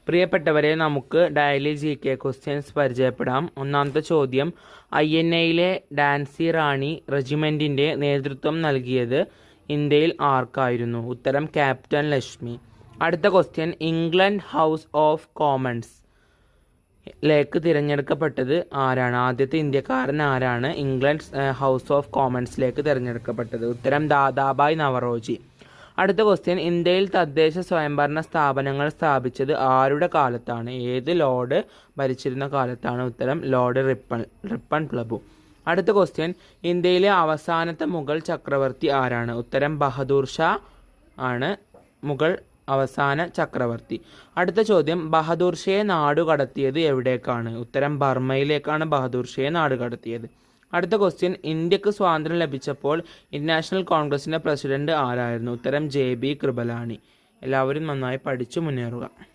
പ്രിയപ്പെട്ടവരെ, നമുക്ക് daily GK questions പരിചയപ്പെടാം. ഒന്നാമത്തെ ചോദ്യം, INAയിലെ ഡാൻസി റാണി റെജിമെൻറ്റിൻ്റെ നേതൃത്വം നൽകിയത് ഇന്ത്യയിൽ ആർക്കായിരുന്നു? ഉത്തരം ക്യാപ്റ്റൻ ലക്ഷ്മി. അടുത്ത question, England House of Commons ലേക്ക് തിരഞ്ഞെടുക്കപ്പെട്ടത് ആരാണ്? ആദ്യത്തെ ഇന്ത്യക്കാരൻ ആരാണ് ഇംഗ്ലണ്ട് ഹൗസ് ഓഫ് കോമൺസിലേക്ക് തിരഞ്ഞെടുക്കപ്പെട്ടത്? ഉത്തരം ദാദാഭായ് നവറോജി. അടുത്ത ക്വസ്റ്റ്യൻ, ഇന്ത്യയിൽ തദ്ദേശ സ്വയംഭരണ സ്ഥാപനങ്ങൾ സ്ഥാപിച്ചത് ആരുടെ കാലത്താണ്? ഏത് ലോർഡ് ഭരിച്ചിരുന്ന കാലത്താണ്? ഉത്തരം ലോർഡ് റിപ്പൺ പ്രഭു. അടുത്ത ക്വസ്റ്റ്യൻ, ഇന്ത്യയിലെ അവസാനത്തെ മുഗൾ ചക്രവർത്തി ആരാണ്? ഉത്തരം ബഹദൂർ ഷാ ആണ് മുഗൾ അവസാന ചക്രവർത്തി. അടുത്ത ചോദ്യം, ബഹദൂർ ഷയെ നാടുകടത്തിയത് എവിടേക്കാണ്? ഉത്തരം ബർമ്മയിലേക്കാണ് ബഹദൂർ ഷയെ നാടുകടത്തിയത്. അടുത്ത ക്വസ്റ്റ്യൻ, ഇന്ത്യക്ക് സ്വാതന്ത്ര്യം ലഭിച്ചപ്പോൾ ഇന്റർനാഷണൽ കോൺഗ്രസിൻ്റെ പ്രസിഡന്റ് ആരായിരുന്നു? ഉത്തരം JB കൃപലാനി. എല്ലാവരും നന്നായി പഠിച്ചു മുന്നേറുക.